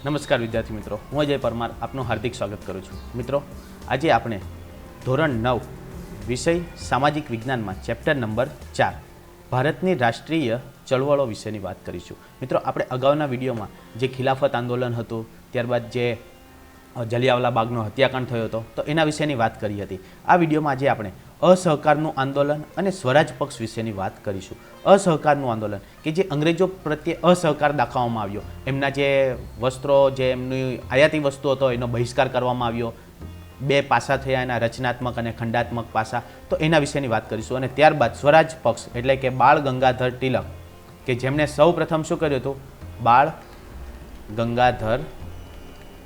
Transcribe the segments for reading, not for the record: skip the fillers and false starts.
નમસ્કાર વિદ્યાર્થી મિત્રો, હું અજય પરમાર આપનું હાર્દિક સ્વાગત કરું છું. મિત્રો, આજે આપણે ધોરણ 9 વિષય સામાજિક વિજ્ઞાનમાં ચેપ્ટર નંબર 4 ભારતની રાષ્ટ્રીય ચળવળો વિશેની વાત કરીશું. મિત્રો, આપણે અગાઉના વિડીયોમાં જે ખિલાફત આંદોલન હતું, ત્યારબાદ જે જલિયાવાલા બાગનો હત્યાકાંડ થયો હતો, તો એના વિશેની વાત કરી હતી. આ વિડીયોમાં આજે આપણે અસહકારનું આંદોલન અને સ્વરાજ પક્ષ વિશેની વાત કરીશું. અસહકારનું આંદોલન કે જે અંગ્રેજો પ્રત્યે અસહકાર દાખવવામાં આવ્યો, એમના જે વસ્ત્રો, જે એમની આયાતી વસ્તુ હતો એનો બહિષ્કાર કરવામાં આવ્યો. બે પાસા થયા એના, રચનાત્મક અને ખંડાત્મક પાસા, તો એના વિશેની વાત કરીશું. અને ત્યારબાદ સ્વરાજ પક્ષ એટલે કે બાળ ગંગાધર તિલક, કે જેમણે સૌ પ્રથમ શું કર્યું હતું? બાળ ગંગાધર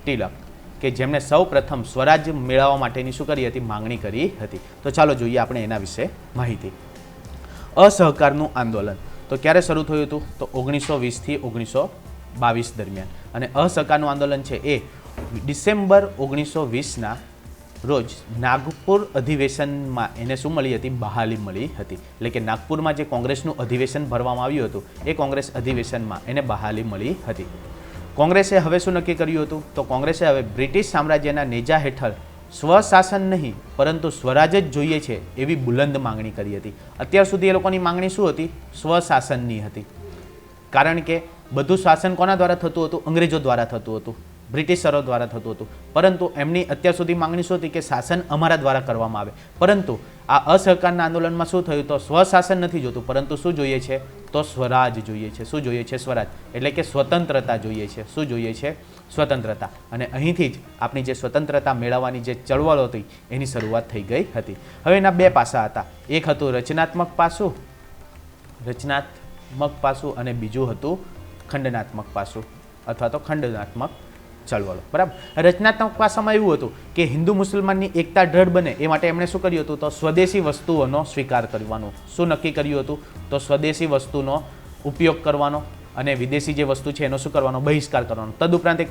તિલક, કે જેમણે સૌ પ્રથમ સ્વરાજ મેળવવા માટેની શું કરી હતી? માંગણી કરી હતી. તો ચાલો જોઈએ આપણે એના વિશે માહિતી. અસહકારનું આંદોલન તો ક્યારે શરૂ થયું હતું? તો 1920થી 1922 દરમિયાન. અને અસહકારનું આંદોલન છે એ ડિસેમ્બર 1920ના રોજ નાગપુર અધિવેશનમાં એને શું મળી હતી? બહાલી મળી હતી. એટલે કે નાગપુરમાં જે કોંગ્રેસનું અધિવેશન ભરવામાં આવ્યું હતું, એ કોંગ્રેસ અધિવેશનમાં એને બહાલી મળી હતી. કોંગ્રેસે હવે શું નક્કી કર્યું હતું? તો કોંગ્રેસે હવે બ્રિટિશ સામ્રાજ્યના નેજા હેઠળ સ્વશાસન નહીં પરંતુ સ્વરાજ જ જોઈએ છે એવી બુલંદ માંગણી કરી હતી. અત્યાર સુધી એ લોકોની માંગણી શું હતી? સ્વશાસનની હતી. કારણ કે બધું શાસન કોના દ્વારા થતું હતું? અંગ્રેજો દ્વારા થતું હતું, બ્રિટિશરો દ્વારા થતું હતું. પરંતુ એમની અત્યાર સુધી માંગણી શું હતી? કે શાસન અમારા દ્વારા કરવામાં આવે. પરંતુ આ અસહકારના આંદોલનમાં શું થયું? તો સ્વશાસન નથી જોતું, પરંતુ શું જોઈએ છે? તો સ્વરાજ જોઈએ છે. શું જોઈએ છે? સ્વરાજ, એટલે કે સ્વતંત્રતા જોઈએ છે. શું જોઈએ છે? સ્વતંત્રતા. અને અહીંથી જ આપણી જે સ્વતંત્રતા મેળવવાની જે ચળવળ હતી એની શરૂઆત થઈ ગઈ હતી. હવે એના બે પાસા હતા. એક હતું રચનાત્મક પાસું અને બીજું હતું ખંડનાત્મક પાસું અથવા તો ખંડનાત્મક ચળવળો. બરાબર. રચનાત્મક પાસામાં એવું હતું કે હિન્દુ મુસલમાનની એકતા દ્રઢ બને એ માટે એમણે શું કર્યું હતું? તો સ્વદેશી વસ્તુઓનો સ્વીકાર કરવાનો. શું નક્કી કર્યું હતું? તો સ્વદેશી વસ્તુનો ઉપયોગ કરવાનો અને વિદેશી જે વસ્તુ છે એનો શું કરવાનો? બહિષ્કાર કરવાનો. તદુપરાંત એક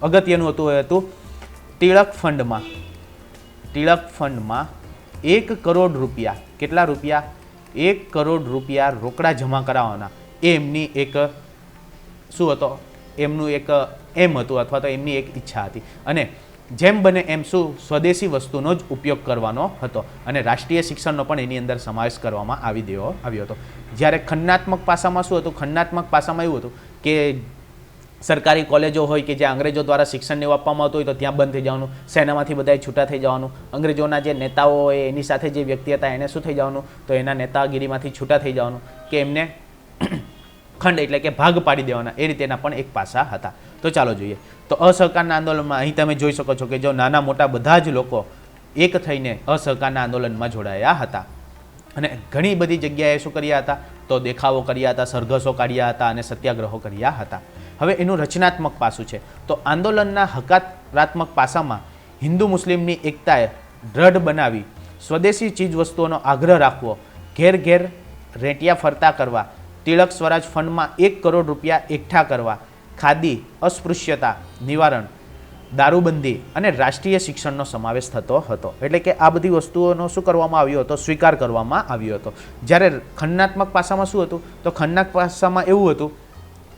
અગત્યનું હતું એ હતું ટિળક ફંડમાં 1 કરોડ રૂપિયા. કેટલા રૂપિયા? 1 કરોડ રૂપિયા રોકડા જમા કરાવવાના. એ એમની એક શું હતો? એમનું એક એમ હતું અથવા તો એમની એક ઈચ્છા હતી. અને જેમ બને એમ શું? સ્વદેશી વસ્તુનો જ ઉપયોગ કરવાનો હતો. અને રાષ્ટ્રીય શિક્ષણનો પણ એની અંદર સમાવેશ કરવામાં આવ્યો હતો. જ્યારે ખંડનાત્મક પાસામાં શું હતું? ખંડનાત્મક પાસામાં એવું હતું કે સરકારી કોલેજો હોય કે જ્યાં અંગ્રેજો દ્વારા શિક્ષણને આપવામાં આવતું હોય તો ત્યાં બંધ થઈ જવાનું, સેનામાંથી બધાએ છૂટા થઈ જવાનું, અંગ્રેજોના જે નેતાઓ હોય એની સાથે જે વ્યક્તિ હતા એને શું થઈ જવાનું? તો એના નેતાગીરીમાંથી છૂટા થઈ જવાનું, કે એમને ખંડ એટલે કે ભાગ પાડી દેવાના. એ રીતેના પણ એક પાસા હતા. તો ચાલો જોઈએ. તો અસહકારના આંદોલનમાં અહીં તમે જોઈ શકો છો કે જો નાના મોટા બધા જ લોકો એક થઈને અસહકારના આંદોલનમાં જોડાયા હતા. અને ઘણી બધી જગ્યાએ શું કર્યા હતા? તો દેખાવો કર્યા હતા, સરઘસો કાઢ્યા હતા અને સત્યાગ્રહો કર્યા હતા. હવે એનું રચનાત્મક પાસું છે. તો આંદોલનના હકારાત્મક પાસામાં હિન્દુ મુસ્લિમની એકતાએ દ્રઢ બનાવી, સ્વદેશી ચીજવસ્તુઓનો આગ્રહ રાખવો, ઘેર ઘેર રેંટિયા ફરતા કરવા, તિલક સ્વરાજ ફંડમાં 1 કરોડ રૂપિયા એકઠા કરવા, ખાદી, અસ્પૃશ્યતા નિવારણ, દારૂબંધી અને રાષ્ટ્રીય શિક્ષણનો સમાવેશ થતો હતો. એટલે કે આ બધી વસ્તુઓનો શું કરવામાં આવ્યો હતો? સ્વીકાર કરવામાં આવ્યો હતો. જ્યારે ખંડનાત્મક પાસામાં શું હતું? તો ખંડનાત્મક પાસામાં એવું હતું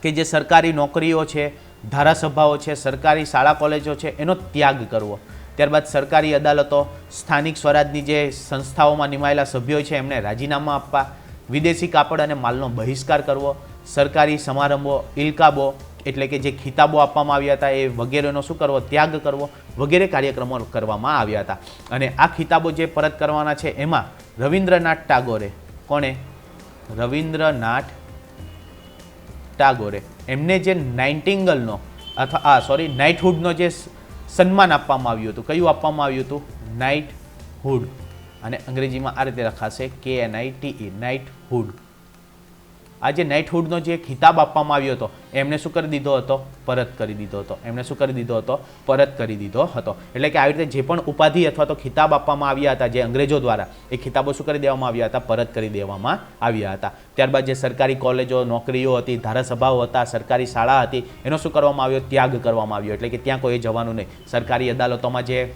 કે જે સરકારી નોકરીઓ છે, ધારાસભાઓ છે, સરકારી શાળા કોલેજો છે, એનો ત્યાગ કરવો. ત્યારબાદ સરકારી અદાલતો, સ્થાનિક સ્વરાજની જે સંસ્થાઓમાં નિમાયેલા સભ્યો છે એમને રાજીનામા આપવા, વિદેશી કાપડ અને માલનો બહિષ્કાર કરવો, સરકારી સમારંભો, ઇલકાબો એટલે કે જે ખિતાબો આપવામાં આવ્યા હતા એ વગેરેનો શું કરવો? ત્યાગ કરવો, વગેરે કાર્યક્રમો કરવામાં આવ્યા હતા. અને આ ખિતાબો જે પરત કરવાના છે એમાં રવિન્દ્રનાથ ટાગોરે, કોણે? રવિન્દ્રનાથ ટાગોરે, એમને જે નાઇટહુડનો જે સન્માન આપવામાં આવ્યું હતું. કયું આપવામાં આવ્યું હતું? નાઇટહુડ. અને અંગ્રેજીમાં આ રીતે લખાશે KNITE, નાઇટહુડ. આ જે નાઇટહુડનો જે ખિતાબ આપવામાં આવ્યો હતો એમને શું કરી દીધો હતો? પરત કરી દીધો હતો. એમને શું કરી દીધો હતો? પરત કરી દીધો હતો. એટલે કે આવી રીતે જે પણ ઉપાધિ અથવા તો ખિતાબ આપવામાં આવ્યા હતા જે અંગ્રેજો દ્વારા, એ ખિતાબો શું કરી દેવામાં આવ્યા હતા? પરત કરી દેવામાં આવ્યા હતા. ત્યારબાદ જે સરકારી કોલેજો, નોકરીઓ હતી, ધારાસભાઓ હતા, સરકારી શાળા હતી, એનો શું કરવામાં આવ્યો? ત્યાગ કરવામાં આવ્યો. એટલે કે ત્યાં કોઈ જવાનું નહીં. સરકારી અદાલતોમાં જે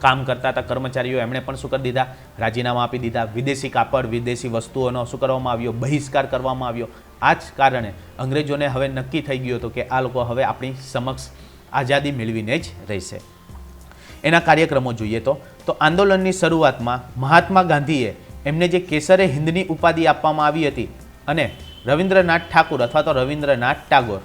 કામ કરતા હતા કર્મચારીઓ એમણે પણ શું કરી દીધા, રાજીનામા આપી દીધા. વિદેશી કાપડ, વિદેશી વસ્તુઓનો શું કરવામાં આવ્યો, બહિષ્કાર કરવામાં આવ્યો. આ જ કારણે અંગ્રેજોને હવે નક્કી થઈ ગયું હતું કે આ લોકો હવે આપણી સમક્ષ આઝાદી મેળવીને જ રહેશે. એના કાર્યક્રમો જોઈએ તો આંદોલનની શરૂઆતમાં મહાત્મા ગાંધીએ એમને જે કેસરે હિન્દની ઉપાધિ આપવામાં આવી હતી અને રવિન્દ્રનાથ ઠાકુર અથવા તો રવિન્દ્રનાથ ઠાકોર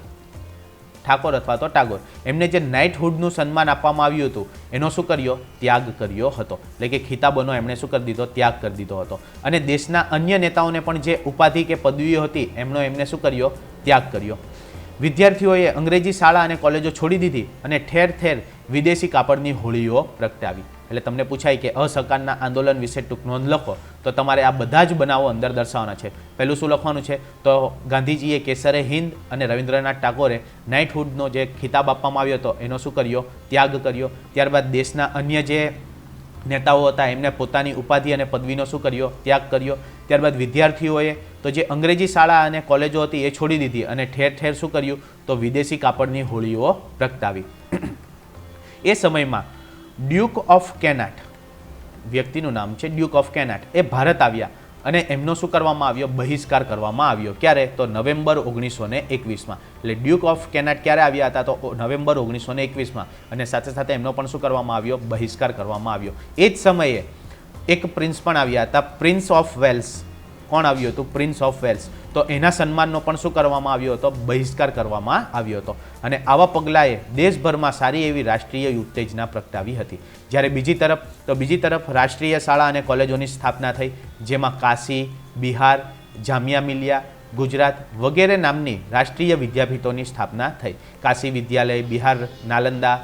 અથવા તો ટાગોર એમને જે નાઇટહુડનું સન્માન આપવામાં આવ્યું હતું એનો શું કર્યો, ત્યાગ કર્યો હતો. એટલે કે ખિતાબોનો એમણે શું કરી દીધો, ત્યાગ કરી દીધો હતો. અને દેશના અન્ય નેતાઓને પણ જે ઉપાધિ કે પદવીઓ હતી એમને શું કર્યો, ત્યાગ કર્યો. વિદ્યાર્થીઓએ અંગ્રેજી શાળા અને કોલેજો છોડી દીધી અને ઠેર ઠેર વિદેશી કાપડની હોળીઓ પ્રગટાવી. એટલે તમને પૂછાય કે અસહકારના આંદોલન વિશે ટૂંક નોંધ લખો તો તમારે આ બધા જ બનાવો અંદર દર્શાવવાના છે. પહેલું શું લખવાનું છે તો ગાંધીજીએ કેસરે હિન્દ અને રવિન્દ્રનાથ ટાગોરે નાઇટહુડનો જે ખિતાબ આપવામાં આવ્યો હતો એનો શું કર્યો, ત્યાગ કર્યો. ત્યારબાદ દેશના અન્ય જે નેતાઓ હતા એમને પોતાની ઉપાધિ અને પદવીનો શું કર્યો, ત્યાગ કર્યો. ત્યારબાદ વિદ્યાર્થીઓએ તો જે અંગ્રેજી શાળા અને કોલેજો હતી એ છોડી દીધી અને ઠેર ઠેર શું કર્યું તો વિદેશી કાપડની હોળીઓ પ્રગટાવી. એ સમયમાં ડ્યુક ઓફ કેનાટ વ્યક્તિનું નામ છે, ડ્યુક ઓફ કેનાટ, એ ભારત આવ્યા અને એમનો શું કરવામાં આવ્યો, બહિષ્કાર કરવામાં આવ્યો. ક્યારે તો નવેમ્બર 1921માં. એટલે ડ્યુક ઓફ કેનાટ ક્યારે આવ્યા હતા તો નવેમ્બર 1921માં. અને સાથે સાથે એમનો પણ શું કરવામાં આવ્યો, બહિષ્કાર કરવામાં આવ્યો. એ જ સમયે એક પ્રિન્સ પણ આવ્યા હતા, પ્રિન્સ ઓફ વેલ્સ. કોણ આવ્યું હતું, પ્રિન્સ ઓફ વેલ્સ. તો એના સન્માનનો પણ શું કરવામાં આવ્યો હતો, બહિષ્કાર કરવામાં આવ્યો હતો. અને આવા પગલાંએ દેશભરમાં સારી એવી રાષ્ટ્રીય ઉત્તેજના પ્રગટાવી હતી. જ્યારે બીજી તરફ રાષ્ટ્રીય શાળા અને કોલેજોની સ્થાપના થઈ, જેમાં કાશી, બિહાર, જામિયા મિલિયા, ગુજરાત વગેરે નામની રાષ્ટ્રીય વિદ્યાપીઠોની સ્થાપના થઈ. કાશી વિદ્યાલય, બિહાર નાલંદા,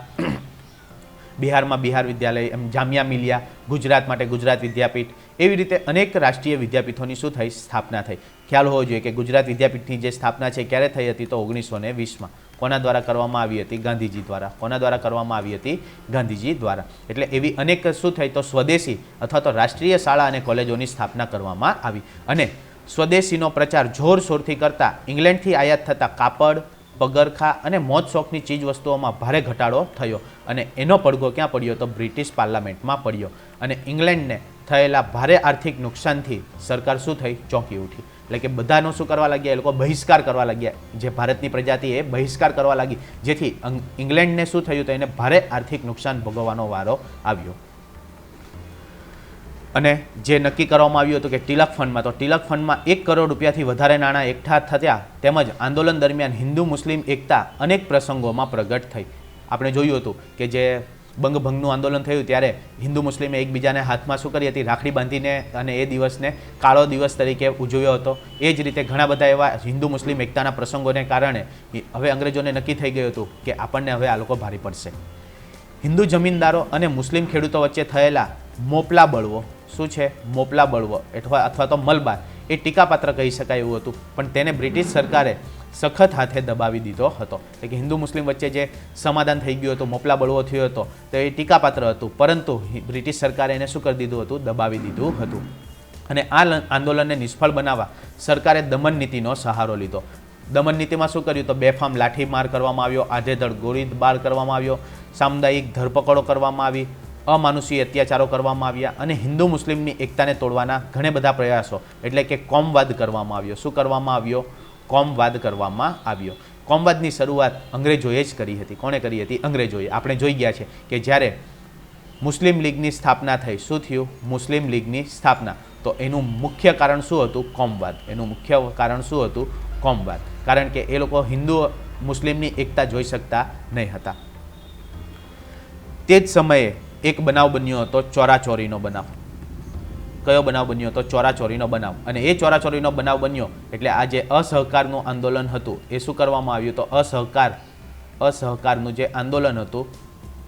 બિહારમાં બિહાર વિદ્યાલય, એમ જામિયા મિલિયા, ગુજરાત માટે ગુજરાત વિદ્યાપીઠ, એવી રીતે અનેક રાષ્ટ્રીય વિદ્યાપીઠોની શું થઈ, સ્થાપના થઈ. ખ્યાલ હોવો જોઈએ કે ગુજરાત વિદ્યાપીઠની જે સ્થાપના છે ક્યારે થઈ હતી તો 1920માં. કોના દ્વારા કરવામાં આવી હતી, ગાંધીજી દ્વારા. કોના દ્વારા કરવામાં આવી હતી, ગાંધીજી દ્વારા. એટલે એવી અનેક શું થઈ તો સ્વદેશી અથવા તો રાષ્ટ્રીય શાળા અને કોલેજોની સ્થાપના કરવામાં આવી. અને સ્વદેશીનો પ્રચાર જોરશોરથી કરતા ઇંગ્લેન્ડથી આયાત થતા કાપડ, પગરખા અને મોજ શોખની ચીજ વસ્તુઓમાં ભારે ઘટાડો થયો. અને એનો પડઘો ક્યાં પડ્યો તો બ્રિટિશ પાર્લામેન્ટમાં પડ્યો. અને ઇંગ્લેન્ડને થયેલા ભારે આર્થિક નુકસાનથી સરકાર શું થઈ, ચોંકી ઉઠી. એટલે કે બધાનો શું કરવા લાગ્યા, એ લોકો બહિષ્કાર કરવા લાગ્યા. જે ભારતની પ્રજાતિ એ બહિષ્કાર કરવા લાગી, જેથી ઇંગ્લેન્ડને શું થયું તો એને ભારે આર્થિક નુકસાન ભોગવવાનો વારો આવ્યો. અને જે નક્કી કરવામાં આવ્યું હતું કે ટિલક ફંડમાં, તો ટિલક ફંડમાં 1 કરોડ રૂપિયાથી વધારે નાણાં એકઠા થયા. તેમજ આંદોલન દરમિયાન હિન્દુ મુસ્લિમ એકતા અનેક પ્રસંગોમાં પ્રગટ થઈ. આપણે જોયું હતું કે જે બંગભંગનું આંદોલન થયું ત્યારે હિન્દુ મુસ્લિમે એકબીજાને હાથમાં શું કરી હતી, રાખડી બાંધીને અને એ દિવસને કાળો દિવસ તરીકે ઉજવ્યો હતો. એ જ રીતે ઘણા બધા એવા હિન્દુ મુસ્લિમ એકતાના પ્રસંગોને કારણે હવે અંગ્રેજોને નક્કી થઈ ગયું હતું કે આપણને હવે આ લોકો ભારે પડશે. હિન્દુ જમીનદારો અને મુસ્લિમ ખેડૂતો વચ્ચે થયેલા મોપલા બળવો, શું છે, મોપલા બળવો અથવા તો મલબાર, એ ટીકાપાત્ર કહી શકાય એવું હતું. પણ તેને બ્રિટિશ સરકારે સખત હાથે દબાવી દીધો હતો. એટલે કે હિન્દુ મુસ્લિમ વચ્ચે જે સમાધાન થઈ ગયું હતું, મોપલા બળવો થયો હતો, તો એ ટીકાપાત્ર હતું. પરંતુ બ્રિટિશ સરકારે એને શું કરી દીધું હતું, દબાવી દીધું હતું. અને આ આંદોલનને નિષ્ફળ બનાવવા સરકારે દમન નીતિનો સહારો લીધો. દમન નીતિમાં શું કર્યું તો બેફામ લાઠીમાર કરવામાં આવ્યો, આધેધડ ગોળીબાર કરવામાં આવ્યો, સામુદાયિક ધરપકડો કરવામાં આવી, અમાનુષી અત્યાચારો કરવામાં આવ્યા અને હિન્દુ મુસ્લિમની એકતાને તોડવાના ઘણા બધા પ્રયાસો, એટલે કે કોમવાદ કરવામાં આવ્યો. શું કરવામાં આવ્યો, કોમવાદ કરવામાં આવ્યો. કોમવાદની શરૂઆત અંગ્રેજોએ જ કરી હતી. કોણે કરી હતી, અંગ્રેજોએ. આપણે જોઈ ગયા છે કે જ્યારે મુસ્લિમ લીગની સ્થાપના થઈ, શું થયું, મુસ્લિમ લીગની સ્થાપના, તો એનું મુખ્ય કારણ શું હતું, કોમવાદ. એનું મુખ્ય કારણ શું હતું, કોમવાદ. કારણ કે એ લોકો હિન્દુ મુસ્લિમની એકતા જોઈ શકતા નહીં હતા. તે જ સમયે એક બનાવ બન્યો હતો, ચોરાચોરીનો બનાવ. કયો બનાવ બન્યો હતો, ચોરાચોરીનો બનાવ. અને એ ચોરાચોરીનો બનાવ બન્યો એટલે આ જે અસહકારનું આંદોલન હતું એ શું કરવામાં આવ્યું તો અસહકારનું જે આંદોલન હતું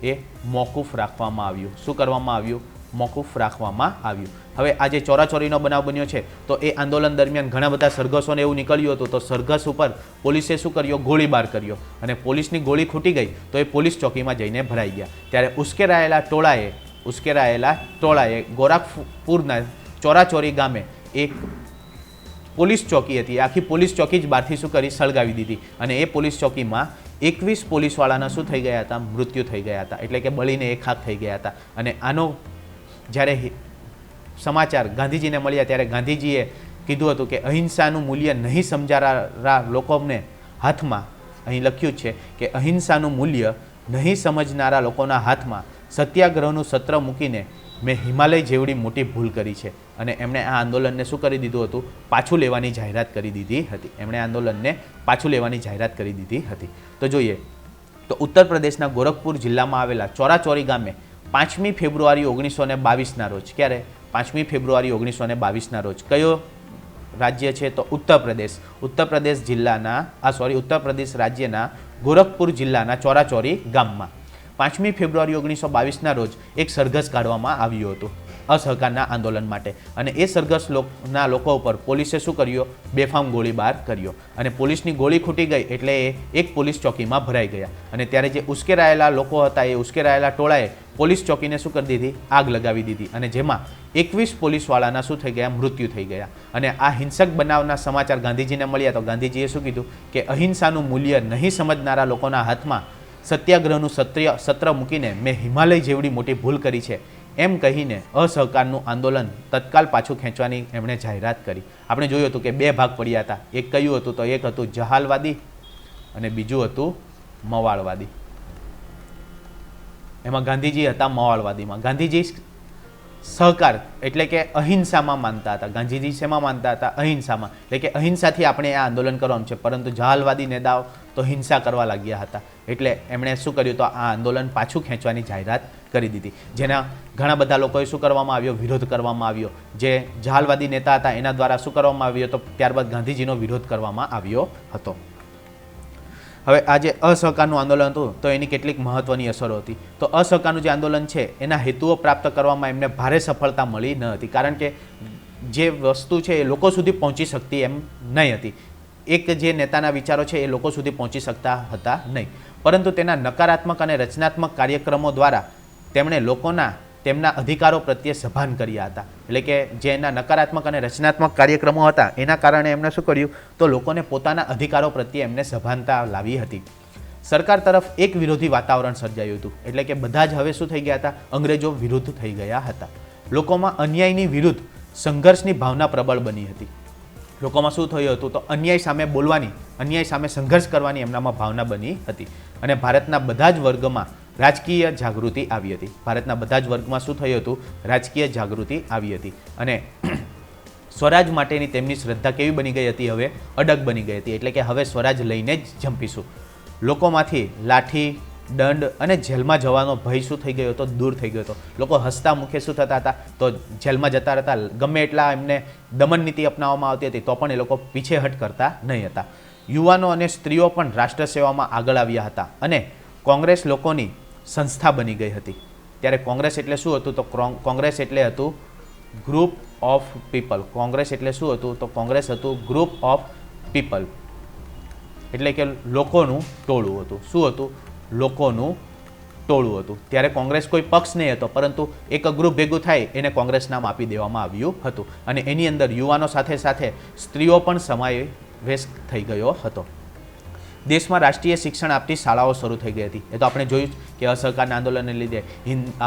એ મોકૂફ રાખવામાં આવ્યું. શું કરવામાં આવ્યું, મોકૂફ રાખવામાં આવ્યું. હવે આ જે ચોરાચોરીનો બનાવ બન્યો છે તો એ આંદોલન દરમિયાન ઘણા બધા સરઘસોને એવું નીકળ્યું હતું. તો સરઘસ ઉપર પોલીસે શું કર્યો, ગોળીબાર કર્યો. અને પોલીસની ગોળી ખૂટી ગઈ તો એ પોલીસ ચોકીમાં જઈને ભરાઈ ગયા. ત્યારે ઉશ્કેરાયેલા ટોળાએ ગોરખપુરના ચોરાચોરી ગામે એક પોલીસ ચોકી હતી, આખી પોલીસ ચોકી જ બહારથી શું કરી, સળગાવી દીધી. અને એ પોલીસ ચોકીમાં 21 પોલીસવાળાના શું થઈ ગયા હતા? મૃત્યુ થઈ ગયા હતા, એટલે કે બળીને એક ખાક થઈ ગયા હતા. અને આનો જ્યારે સમાચાર ગાંધીજીને મળ્યા ત્યારે ગાંધીજીએ કીધું હતું કે અહિંસાનું મૂલ્ય નહીં સમજારા લોકોને હાથમાં, અહીં લખ્યું છે કે અહિંસાનું મૂલ્ય નહીં સમજનારા લોકોના હાથમાં સત્યાગ્રહનું સત્ર મૂકીને મેં હિમાલય જેવડી મોટી ભૂલ કરી છે. અને એમણે આ આંદોલનને શું કરી દીધું હતું? પાછું લેવાની જાહેરાત કરી દીધી હતી. એમણે આંદોલનને પાછું લેવાની જાહેરાત કરી દીધી હતી. તો જોઈએ તો ઉત્તર પ્રદેશના ગોરખપુર જિલ્લામાં આવેલા ચોરાચોરી ગામે 5મી ફેબ્રુઆરી 1922ના રોજ, ક્યારે? 5મી ફેબ્રુઆરી 1922ના રોજ કયો રાજ્ય છે? તો ઉત્તર પ્રદેશ. ઉત્તર પ્રદેશ જિલ્લાના ઉત્તર પ્રદેશ રાજ્યના ગોરખપુર જિલ્લાના ચોરાચોરી ગામમાં 5મી ફેબ્રુઆરી 1922ના રોજ એક સરઘસ કાઢવામાં આવ્યું હતું અસહકારના આંદોલન માટે. અને એ સરઘસના લોકો ઉપર પોલીસે શું કર્યો? બેફામ ગોળીબાર કર્યો. અને પોલીસની ગોળી ખૂટી ગઈ એટલે એ એક પોલીસ ચોકીમાં ભરાઈ ગયા. અને ત્યારે જે ઉશ્કેરાયેલા લોકો હતા એ ઉશ્કેરાયેલા ટોળાએ પોલીસ ચોકીને શું કરી દીધી? આગ લગાવી દીધી. અને જેમાં 21 પોલીસવાળાના શું થઈ ગયા? મૃત્યુ થઈ ગયા. અને આ હિંસક બનાવના સમાચાર ગાંધીજીને મળ્યા તો ગાંધીજીએ શું કીધું કે અહિંસાનું મૂલ્ય નહીં સમજનારા લોકોના હાથમાં સત્યાગ્રહનું સત્ર મૂકીને મેં હિમાલય જેવડી મોટી ભૂલ કરી છે એમ કહીને અસહકારનું આંદોલન તત્કાલ પાછું ખેંચવાની એમણે જાહેરાત કરી. આપણે જોયું હતું કે બે ભાગ પડ્યા હતા. એક કયું હતું? તો એક હતું જહાલવાદી અને બીજું હતું મવાળવાદી. એમાં ગાંધીજી હતા મવાળવાદીમાં. ગાંધીજી સહકાર એટલે કે અહિંસામાં માનતા હતા. ગાંધીજી શેમાં માનતા હતા? અહિંસામાં. એટલે કે અહિંસાથી આપણે આ આંદોલન કરવાનું છે. પરંતુ જહાલવાદી નેતાઓ તો હિંસા કરવા લાગ્યા હતા. એટલે એમણે શું કર્યું? તો આ આંદોલન પાછું ખેંચવાની જાહેરાત કરી દીધી. જેના ઘણા બધા લોકોએ શું કરવામાં આવ્યો? વિરોધ કરવામાં આવ્યો. જે જહાલવાદી નેતા હતા એના દ્વારા શું કરવામાં આવ્યો? તો ત્યારબાદ ગાંધીજીનો વિરોધ કરવામાં આવ્યો હતો. હવે આ જે અસહકારનું આંદોલન હતું તો એની કેટલીક મહત્વની અસરો હતી. તો અસહકારનું જે આંદોલન છે એના હેતુઓ પ્રાપ્ત કરવામાં એમને ભારે સફળતા મળી ન હતી. કારણ કે જે વસ્તુ છે એ લોકો સુધી પહોંચી શકતી એમ નહીં હતી. એક જે નેતાના વિચારો છે એ લોકો સુધી પહોંચી શકતા હતા નહીં. પરંતુ તેના નકારાત્મક અને રચનાત્મક કાર્યક્રમો દ્વારા તેમણે લોકોના તેમના અધિકારો પ્રત્યે સભાન કર્યા હતા. એટલે કે જે એના નકારાત્મક અને રચનાત્મક કાર્યક્રમો હતા એના કારણે એમણે શું કર્યું? તો લોકોને પોતાના અધિકારો પ્રત્યે એમને સભાનતા લાવી હતી. સરકાર તરફ એક વિરોધી વાતાવરણ સર્જાયું હતું. એટલે કે બધા જ હવે શું થઈ ગયા હતા? અંગ્રેજો વિરુદ્ધ થઈ ગયા હતા. લોકોમાં અન્યાયની વિરુદ્ધ સંઘર્ષની ભાવના પ્રબળ બની હતી. લોકોમાં શું થયું હતું? તો અન્યાય સામે બોલવાની, અન્યાય સામે સંઘર્ષ કરવાની એમનામાં ભાવના બની હતી. અને ભારતના બધા જ વર્ગમાં રાજકીય જાગૃતિ આવી હતી. ભારતના બધા જ વર્ગમાં શું થયું હતું? રાજકીય જાગૃતિ આવી હતી. અને સ્વરાજ માટેની તેમની શ્રદ્ધા કેવી બની ગઈ હતી? હવે અડગ બની ગઈ હતી. એટલે કે હવે સ્વરાજ લઈને જ જંપીશું. લોકોમાંથી લાઠી, દંડ અને જેલમાં જવાનો ભય શું થઈ ગયો હતો? દૂર થઈ ગયો હતો. લોકો હસતા મુખે શું થતા હતા? તો જેલમાં જતા રહેતા. ગમે એટલા એમને દમન નીતિ અપનાવવામાં આવતી હતી તો પણ એ લોકો પીછેહટ કરતા નહીં હતા. યુવાનો અને સ્ત્રીઓ પણ રાષ્ટ્ર સેવામાં આગળ આવ્યા હતા. અને કોંગ્રેસ લોકોની સંસ્થા બની ગઈ હતી. ત્યારે કોંગ્રેસ એટલે શું હતું? તો કોંગ્રેસ એટલે હતું ગ્રુપ ઓફ પીપલ. કોંગ્રેસ એટલે શું હતું? તો કોંગ્રેસ હતું ગ્રુપ ઓફ પીપલ. એટલે કે લોકોનું ટોળું હતું. શું હતું? લોકોનું ટોળું હતું. ત્યારે કોંગ્રેસ કોઈ પક્ષ નહીં હતો, પરંતુ એક ગ્રુપ ભેગું થાય એને કોંગ્રેસ નામ આપી દેવામાં આવ્યું હતું. અને એની અંદર યુવાનો સાથે સાથે સ્ત્રીઓ પણ સમાવેશ થઈ ગયો હતો. દેશમાં રાષ્ટ્રીય શિક્ષણ આપતી શાળાઓ શરૂ થઈ ગઈ હતી. એ તો આપણે જોયું કે અસહકારના આંદોલનને લીધે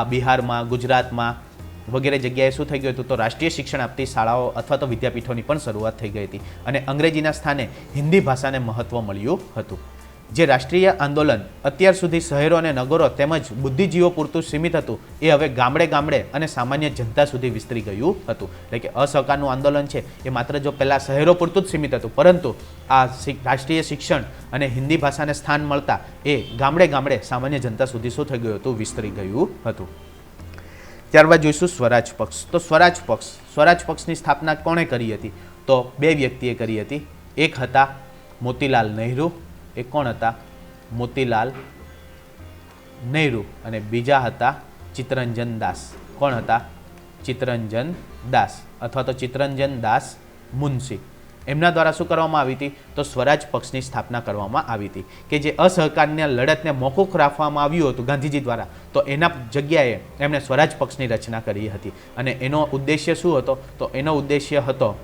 બિહારમાં, ગુજરાતમાં વગેરે જગ્યાએ શું થઈ ગયું હતું? તો રાષ્ટ્રીય શિક્ષણ આપતી શાળાઓ અથવા તો વિદ્યાપીઠોની પણ શરૂઆત થઈ ગઈ હતી. અને અંગ્રેજીના સ્થાને હિન્દી ભાષાને મહત્ત્વ મળ્યું હતું. જે રાષ્ટ્રીય આંદોલન અત્યાર સુધી શહેરો અને નગરો તેમજ બુદ્ધિજીવો પૂરતું સીમિત હતું એ હવે ગામડે ગામડે અને સામાન્ય જનતા સુધી વિસ્તરી ગયું હતું. એટલે કે અસહકારનું આંદોલન છે એ માત્ર જો પહેલાં શહેરો પૂરતું જ સીમિત હતું, પરંતુ આ રાષ્ટ્રીય શિક્ષણ અને હિન્દી ભાષાને સ્થાન મળતા એ ગામડે ગામડે સામાન્ય જનતા સુધી શું થઈ ગયું હતું? વિસ્તરી ગયું હતું. ત્યારબાદ જોઈશું સ્વરાજ પક્ષ. તો સ્વરાજ પક્ષની સ્થાપના કોણે કરી હતી? તો બે વ્યક્તિએ કરી હતી. એક હતા મોતીલાલ નહેરુ. એ કોણ હતા? મોતીલાલ નહેરુ. અને બીજા હતા ચિત્તરંજન દાસ. કોણ હતા? ચિત્તરંજન દાસ અથવા તો ચિત્તરંજન દાસ મુનશી. એમના દ્વારા શું કરવામાં આવી હતી? તો સ્વરાજ પક્ષની સ્થાપના કરવામાં આવી હતી. કે જે અસહકારની લડતને મોકૂફ રાખવામાં આવ્યું હતું ગાંધીજી દ્વારા, તો એના જગ્યાએ એમણે સ્વરાજ પક્ષની રચના કરી હતી. અને એનો ઉદ્દેશ્ય શું હતો? તો એનો ઉદ્દેશ્ય હતો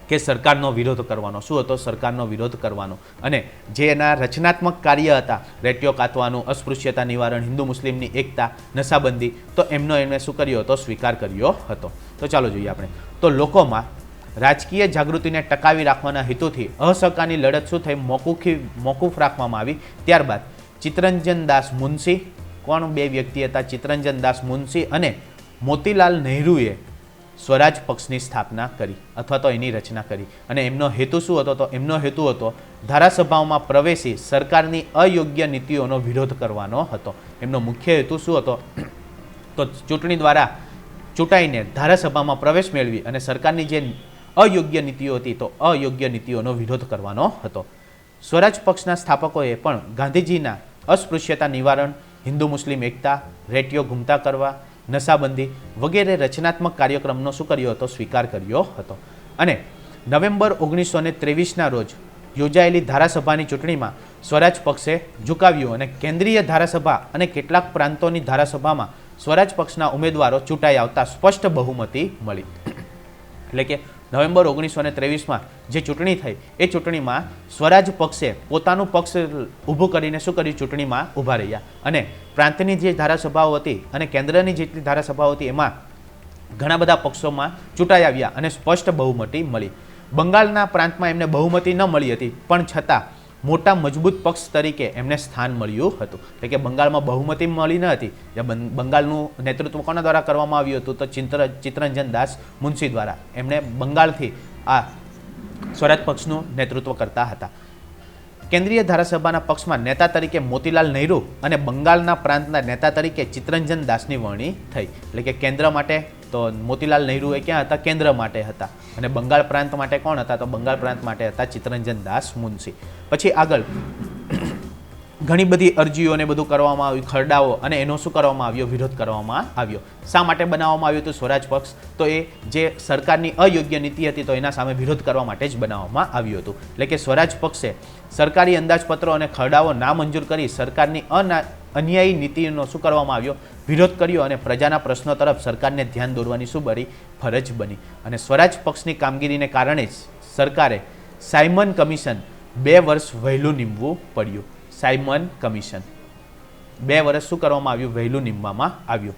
કે સરકારનો વિરોધ કરવાનો. શું હતો? સરકારનો વિરોધ કરવાનો. અને જે એના રચનાત્મક કાર્ય હતા, રેટિયો કાતવાનું, અસ્પૃશ્યતા નિવારણ, હિન્દુ મુસ્લિમની એકતા, નશાબંધી, તો એમણે શું કર્યો હતો? સ્વીકાર કર્યો હતો. તો ચાલો જોઈએ આપણે. તો લોકોમાં રાજકીય જાગૃતિને ટકાવી રાખવાના હેતુથી અસહકારની લડત શું થઈ? મોકૂફ રાખવામાં આવી. ત્યારબાદ ચિત્તરંજન દાસ મુનશી, કોણ બે વ્યક્તિ હતા? ચિત્તરંજન દાસ મુનશી અને મોતીલાલ નહેરુએ સ્વરાજ પક્ષની સ્થાપના કરી અથવા તો એની રચના કરી. અને એમનો હેતુ શું હતો? તો એમનો હેતુ હતો ધારાસભાઓમાં પ્રવેશી સરકારની અયોગ્ય નીતિઓનો વિરોધ કરવાનો હતો. એમનો મુખ્ય હેતુ શું હતો? તો ચૂંટણી દ્વારા ચૂંટાઈને ધારાસભામાં પ્રવેશ મેળવી અને સરકારની જે અયોગ્ય નીતિઓ હતી તો અયોગ્ય નીતિઓનો વિરોધ કરવાનો હતો. સ્વરાજ પક્ષના સ્થાપકોએ પણ ગાંધીજીના અસ્પૃશ્યતા નિવારણ, હિન્દુ મુસ્લિમ એકતા, રેટિયો ઘૂમતા કરવા, નશાબંધી વગેરે રચનાત્મક કાર્યક્રમનો શું કર્યો હતો? સ્વીકાર કર્યો હતો. અને નવેમ્બર 1923ના રોજ યોજાયેલી ધારાસભાની ચૂંટણીમાં સ્વરાજ પક્ષે ઝુકાવ્યું અને કેન્દ્રીય ધારાસભા અને કેટલાક પ્રાંતોની ધારાસભામાં સ્વરાજ પક્ષના ઉમેદવારો ચૂંટાઈ આવતા સ્પષ્ટ બહુમતી મળી. એટલે કે નવેમ્બર 1923માં જે ચૂંટણી થઈ એ ચૂંટણીમાં સ્વરાજ પક્ષે પોતાનું પક્ષ ઊભું કરીને શું કર્યું? ચૂંટણીમાં ઊભા રહ્યા. અને પ્રાંતની જે ધારાસભાઓ હતી અને કેન્દ્રની જેટલી ધારાસભાઓ હતી એમાં ઘણા બધા પક્ષોમાં ચૂંટાઈ આવ્યા અને સ્પષ્ટ બહુમતી મળી. બંગાળના પ્રાંતમાં એમને બહુમતી ન મળી હતી, પણ છતાં મોટા મજબૂત પક્ષ તરીકે એમને સ્થાન મળ્યું હતું. એટલે કે બંગાળમાં બહુમતી મળી ન હતી. બંગાળનું નેતૃત્વ કોના દ્વારા કરવામાં આવ્યું હતું? તો ચિત્તરંજન દાસ મુનશી દ્વારા. એમણે બંગાળથી આ સ્વરાજ પક્ષનું નેતૃત્વ કરતા હતા. કેન્દ્રીય ધારાસભાના પક્ષમાં નેતા તરીકે મોતીલાલ નહેરુ અને બંગાળના પ્રાંતના નેતા તરીકે ચિત્તરંજન દાસની વરણી થઈ. એટલે કે કેન્દ્ર માટે તો મોતીલાલ નહેરુ એ ક્યાં હતા? કેન્દ્ર માટે હતા. અને બંગાળ પ્રાંત માટે કોણ હતા? તો બંગાળ પ્રાંત માટે હતા ચિત્તરંજન દાસ મુનશી. પછી આગળ ઘણી બધી અરજીઓને બધું કરવામાં આવ્યું, ખરડાઓ, અને એનો શું કરવામાં આવ્યો? વિરોધ કરવામાં આવ્યો. શા માટે બનાવવામાં આવ્યું હતું સ્વરાજ પક્ષ? તો એ જે સરકારની અયોગ્ય નીતિ હતી તો એના સામે વિરોધ કરવા માટે જ બનાવવામાં આવ્યું હતું. એટલે કે સ્વરાજ પક્ષે સરકારી અંદાજપત્રો અને ખરડાઓ નામંજૂર કરી સરકારની અન્યાયી નીતિનો શું કરવામાં આવ્યો? વિરોધ કર્યો. અને પ્રજાના પ્રશ્નો તરફ સરકારને ધ્યાન દોરવાની શું બની? ફરજ બની. અને સ્વરાજ પક્ષની કામગીરીને કારણે જ સરકારે સાયમન કમિશન 2 વર્ષ વહેલું નીમવું પડ્યું. સાયમન કમિશન 2 વર્ષ શું કરવામાં આવ્યું? વહેલું નીમવામાં આવ્યું.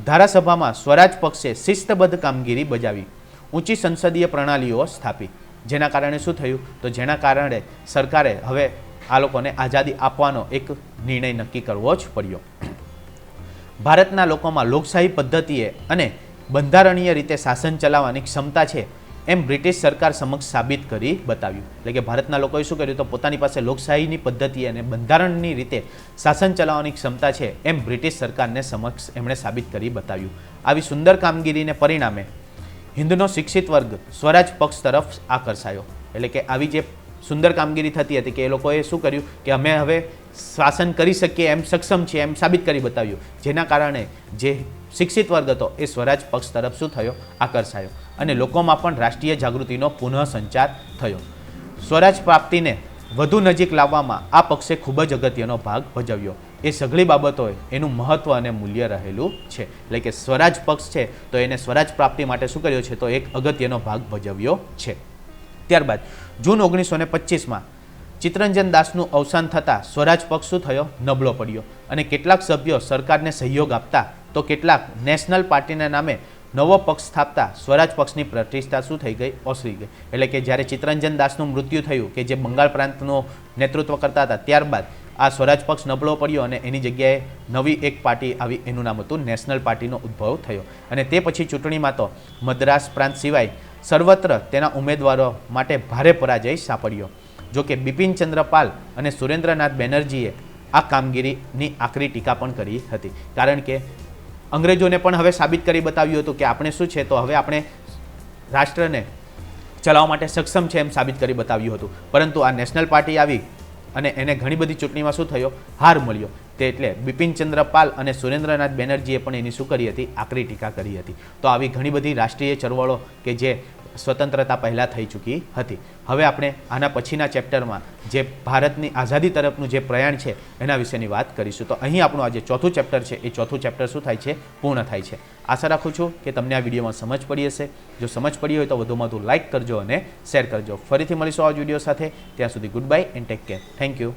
ધારાસભામાં સ્વરાજ પક્ષે શિસ્તબદ્ધ કામગીરી બજાવી, ઊંચી સંસદીય પ્રણાલીઓ સ્થાપી. જેના કારણે શું થયું? તો જેના કારણે સરકારે હવે આ લોકોને આઝાદી આપવાનો એક નિર્ણય નક્કી કરવો જ પડ્યો. ભારતના લોકોમાં લોકશાહી પદ્ધતિએ અને બંધારણીય રીતે શાસન ચલાવવાની ક્ષમતા છે એમ બ્રિટિશ સરકાર સમક્ષ સાબિત કરી બતાવ્યું. એટલે કે ભારતના લોકોએ શું કર્યું? તો પોતાની પાસે લોકશાહીની પદ્ધતિ અને બંધારણની રીતે શાસન ચલાવવાની ક્ષમતા છે એમ બ્રિટિશ સરકારને સમક્ષ એમણે સાબિત કરી બતાવ્યું. આવી સુંદર કામગીરીને પરિણામે હિન્દુનો શિક્ષિત વર્ગ સ્વરાજ પક્ષ તરફ આકર્ષાયો. એટલે કે આવી જે સુંદર કામગીરી થતી હતી કે એ લોકોએ શું કર્યું કે અમે હવે શાસન કરી શકીએ એમ સક્ષમ છીએ એમ સાબિત કરી બતાવ્યું. જેના કારણે જે શિક્ષિત વર્ગ હતો એ સ્વરાજ પક્ષ તરફ શું થયો? આકર્ષાયો. અને લોકોમાં પણ રાષ્ટ્રીય જાગૃતિનો પુનઃ સંચાર થયો. સ્વરાજ પ્રાપ્તિને વધુ નજીક લાવવામાં આ પક્ષે ખૂબ જ અગત્યનો ભાગ ભજવ્યો. એ સઘળી બાબતોએ એનું મહત્વ અને મૂલ્ય રહેલું છે. એટલે કે સ્વરાજ પક્ષ છે તો એને સ્વરાજ પ્રાપ્તિ માટે શું કર્યો છે? તો એક અગત્યનો ભાગ ભજવ્યો છે. ત્યારબાદ જૂન 1925માં ચિત્તરંજન દાસનું અવસાન થતાં સ્વરાજ પક્ષ શું થયો? નબળો પડ્યો. અને કેટલાક સભ્યો સરકારને સહયોગ આપતા તો કેટલાક નેશનલ પાર્ટીના નામે નવો પક્ષ સ્થાપતા સ્વરાજ પક્ષની પ્રતિષ્ઠા શું થઈ ગઈ? ઓસરી ગઈ. એટલે કે જ્યારે ચિત્તરંજન દાસનું મૃત્યુ થયું કે જે બંગાળ પ્રાંતનું નેતૃત્વ કરતા હતા, ત્યારબાદ આ સ્વરાજ પક્ષ નબળો પડ્યો અને એની જગ્યાએ નવી એક પાર્ટી આવી. એનું નામ હતું નેશનલ પાર્ટીનો ઉદ્ભવ થયો. અને તે પછી ચૂંટણીમાં તો મદ્રાસ પ્રાંત સિવાય સર્વત્ર તેના ઉમેદવારો માટે ભારે પરાજય સાંપડ્યો. જોકે બિપિનચંદ્ર પાલ અને સુરેન્દ્રનાથ બેનર્જીએ આ કામગીરીની આકરી ટીકા પણ કરી હતી. કારણ કે અંગ્રેજોને પણ હવે સાબિત કરી બતાવ્યું હતું કે આપણે શું છે? તો હવે આપણે રાષ્ટ્રને ચલાવવા માટે સક્ષમ છે એમ સાબિત કરી બતાવ્યું હતું. પરંતુ આ નેશનલ પાર્ટી આવી અને એને ઘણી બધી ચૂંટણીમાં શું થયો? હાર મળ્યો. તે એટલે બિપિનચંદ્ર પાલ અને સુરેન્દ્રનાથ બેનર્જીએ પણ એની શું કરી હતી? આકરી ટીકા કરી હતી. તો આવી ઘણી બધી રાષ્ટ્રીય ચળવળો કે જે સ્વતંત્રતા પહેલાં થઈ ચૂકી હતી. હવે આપણે આના પછીના ચેપ્ટરમાં જે ભારતની આઝાદી તરફનું જે પ્રયાણ છે એના વિશેની વાત કરીશું. તો અહીં આપણું આ જે ચોથું ચેપ્ટર છે એ ચોથું ચેપ્ટર શું થાય છે? પૂર્ણ થાય છે. આશા રાખું છું કે તમને આ વિડીયોમાં સમજ પડી હશે. જો સમજ પડી હોય તો વધુમાં વધુ લાઇક કરજો અને શેર કરજો. ફરીથી મળીશું આ વિડીયો સાથે. ત્યાં સુધી good bye and take care. Thank you.